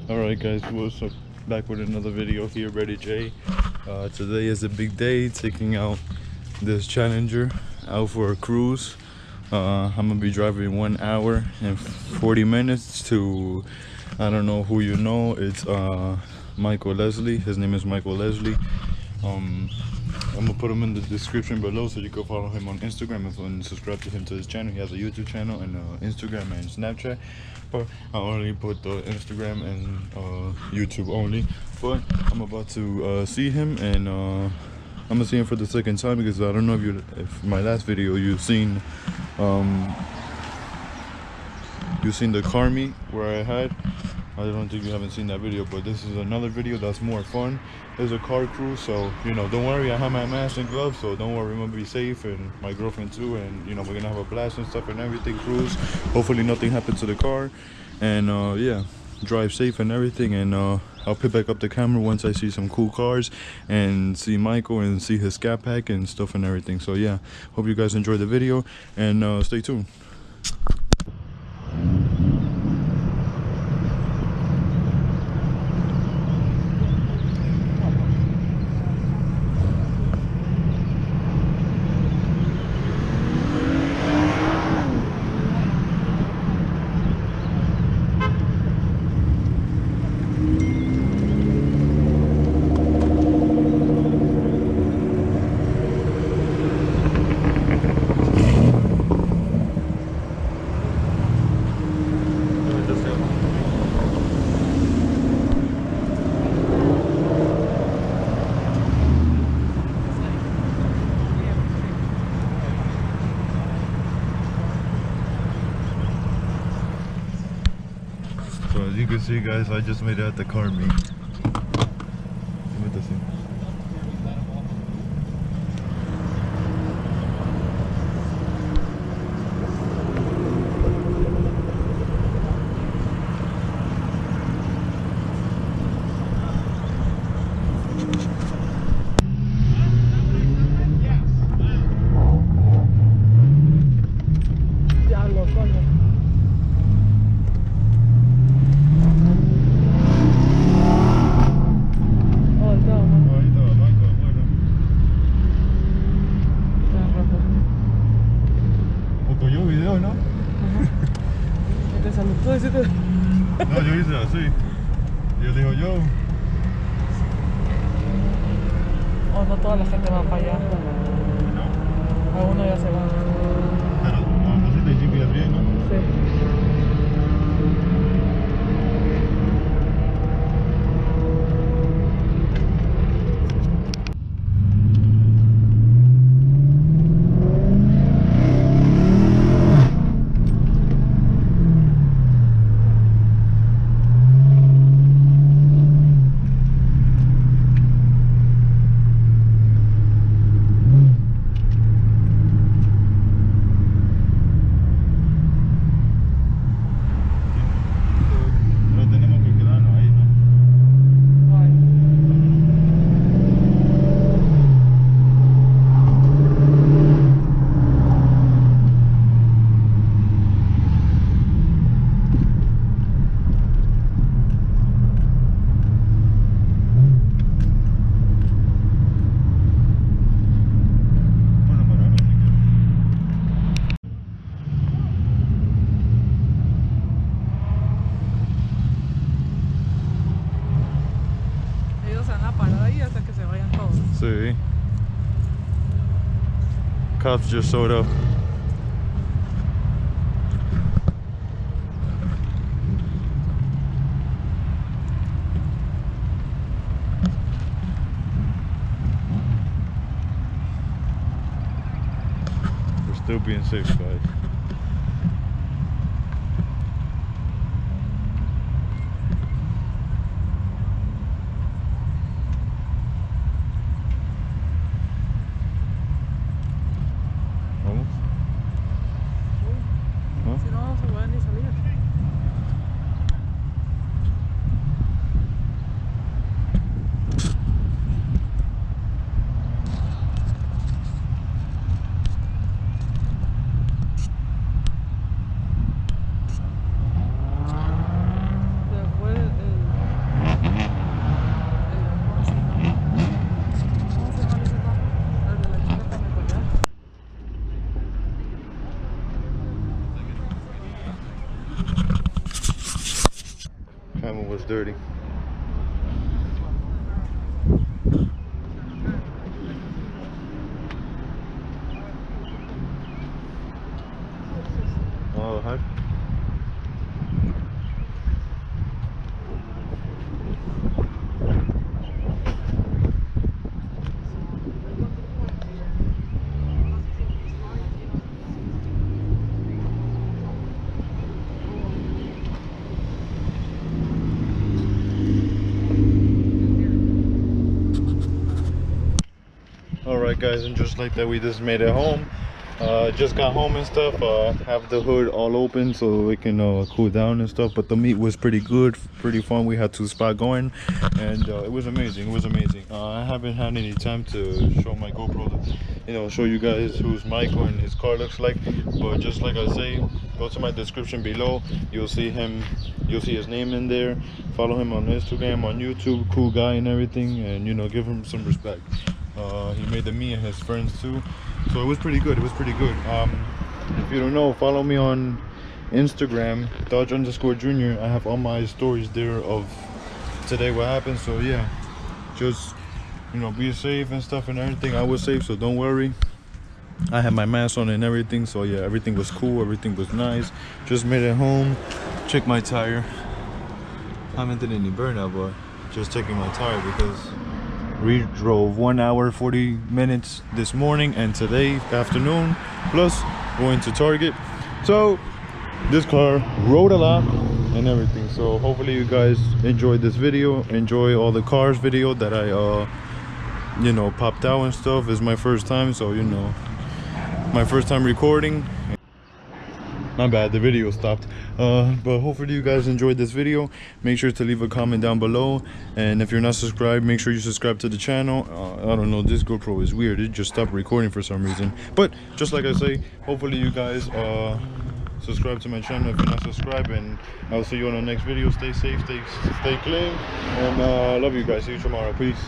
Alright guys, what's up? Back with another video here, Ready J. Today is a big day, taking out this Challenger out for a cruise. I'm gonna be driving 1 hour and 40 minutes to, I don't know who you know, it's Michael Leslie. His name is Michael Leslie. I'm gonna put him in the description below so you can follow him on Instagram and subscribe to him to his channel. He has a YouTube channel and Instagram and Snapchat, but I only put the Instagram and YouTube only. But I'm about to see him, and I'm gonna see him for the second time because I don't know if my last video you've seen the car meet where I had. I don't think you haven't seen that video, but this is another video that's more fun. There's a car cruise, so you know, don't worry, I have my mask and gloves, so don't worry, I'm gonna be safe, and my girlfriend too, and you know, we're gonna have a blast and stuff and everything. Cruise, hopefully nothing happens to the car, and yeah, drive safe and everything. And I'll pick back up the camera once I see some cool cars and see Michael and see his scat pack and stuff and everything. So yeah, hope you guys enjoy the video, and stay tuned. So as you can see guys, I just made it at the car meet. ¿no? ¿Te saludó ese? No, yo hice así. Y él dijo yo. O no toda la gente va para allá. No. Algunos ya se van. Pero no sé si te GPS bien, ¿no? Sí. See, cops just showed up. We're still being safe, guys. dirty. Oh, hi. Alright guys, and just like that we just made it home. Just got home and stuff. Have the hood all open so it can cool down and stuff, but the meat was pretty good, pretty fun. We had 2 spots going, and it was amazing. It was amazing. I haven't had any time to show my GoPro, show you guys who's Michael and his car looks like, but just like I say, go to my description below. You'll see his name in there. Follow him on Instagram, on YouTube. Cool guy and everything, and give him some respect. He made me and his friends too, so it was pretty good. If you don't know, follow me on Instagram, Dodge_Jr. I have all my stories there of today, what happened. So yeah, just be safe and stuff and everything. I was safe, so don't worry. I had my mask on and everything, so yeah, everything was cool, everything was nice. Just made it home. Check my tire. Haven't did any burnout, but just checking my tire because we drove 1 hour 40 minutes this morning and today afternoon, plus going to Target. So this car rode a lot and everything. So hopefully you guys enjoyed this video, enjoy all the cars video that I popped out and stuff. It's my first time, so my first time recording. My bad, the video stopped. But hopefully you guys enjoyed this video. Make sure to leave a comment down below, and if you're not subscribed, make sure you subscribe to the channel. I don't know, this GoPro is weird, it just stopped recording for some reason. But just like I say, hopefully you guys subscribe to my channel if you're not subscribed, and I'll see you on the next video. Stay safe, stay clean, and love you guys. See you tomorrow. Peace.